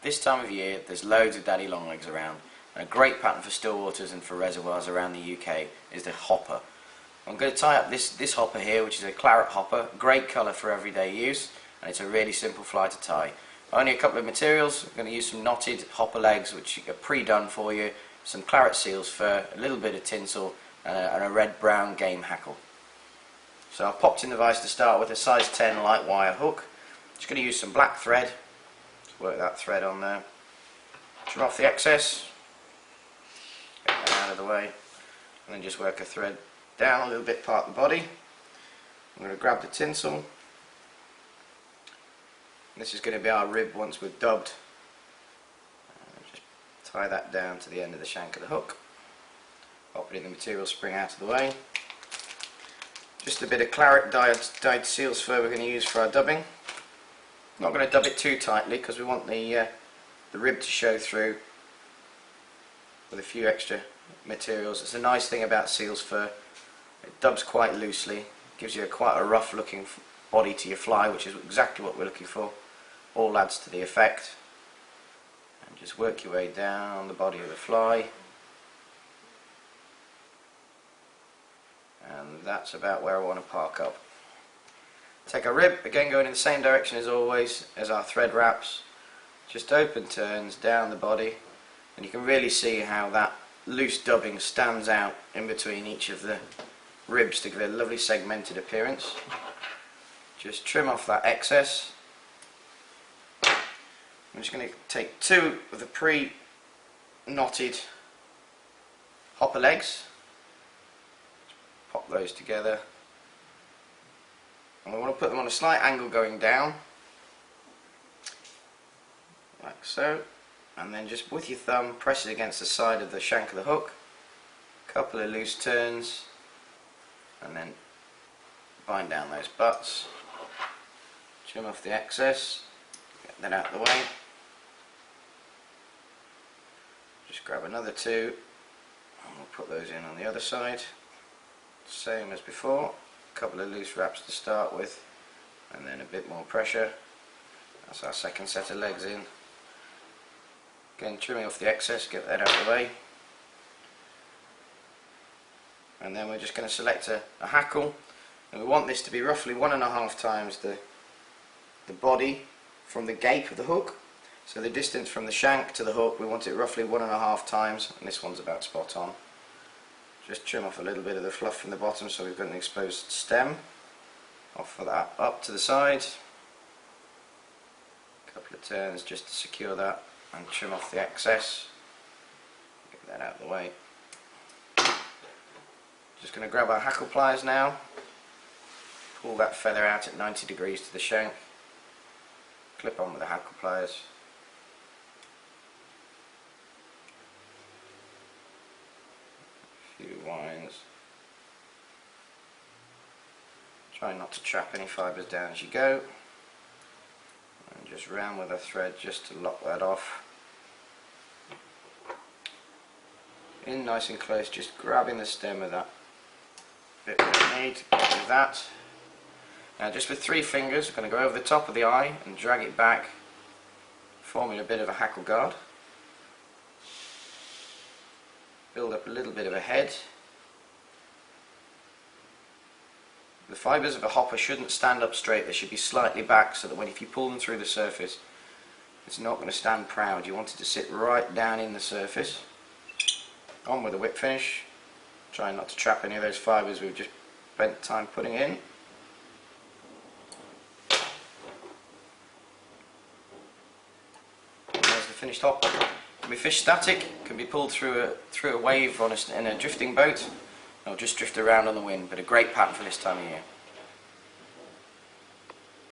This time of year there's loads of Daddy Longlegs around, and a great pattern for still waters and for reservoirs around the UK is the hopper. I'm going to tie up this hopper here, which is a Claret hopper, great colour for everyday use, and it's a really simple fly to tie. Only a couple of materials. I'm going to use some knotted hopper legs which are pre-done for you, some Claret seals fur, a little bit of tinsel and a red-brown game hackle. So I've popped in the vise to start with a size 10 light wire hook. Just going to use some black thread. Just work that thread on there. Trim off the excess, get that out of the way, and then just work a thread down a little bit, part the body. I'm going to grab the tinsel. This is going to be our rib once we've dubbed. Just tie that down to the end of the shank of the hook. Pop it in the material spring out of the way. Just a bit of Claret dyed seals fur we're going to use for our dubbing. Not going to dub it too tightly because we want the rib to show through with a few extra materials. It's a nice thing about seals fur. It dubs quite loosely, gives you quite a rough looking body to your fly, which is exactly what we're looking for. All adds to the effect. And just work your way down the body of the fly. And that's about where I want to park up. Take our rib, again going in the same direction as always, as our thread wraps. Just open turns down the body, and you can really see how that loose dubbing stands out in between each of the ribs to give it a lovely segmented appearance. Just trim off that excess. I'm just going to take two of the pre-knotted hopper legs, pop those together, and we want to put them on a slight angle going down, like so, and then just with your thumb press it against the side of the shank of the hook, a couple of loose turns, and then bind down those butts, trim off the excess, get that out of the way, just grab another two and we'll put those in on the other side, same as before, a couple of loose wraps to start with and then a bit more pressure. That's our second set of legs in. Again, trimming off the excess, get that out of the way. And then we're just going to select a hackle, and we want this to be roughly 1.5 times the body from the gape of the hook. So the distance from the shank to the hook, we want it roughly 1.5 times, and this one's about spot on. Just trim off a little bit of the fluff from the bottom so we've got an exposed stem. Off of that up to the side. A couple of turns just to secure that and trim off the excess. Get that out of the way. Just going to grab our hackle pliers now, pull that feather out at 90 degrees to the shank, clip on with the hackle pliers. A few winds. Try not to trap any fibres down as you go, and just round with a thread just to lock that off. In nice and close, just grabbing the stem of that bit we need, with that. Now just with 3 fingers, I'm going to go over the top of the eye and drag it back, forming a bit of a hackle guard. Build up a little bit of a head. The fibres of a hopper shouldn't stand up straight, they should be slightly back so that if you pull them through the surface, it's not going to stand proud. You want it to sit right down in the surface. On with the whip finish. Trying not to trap any of those fibres we've just spent time putting in. And there's the finished hopper. Can be fish static, can be pulled through a wave in a drifting boat, or just drift around on the wind, but a great pattern for this time of year.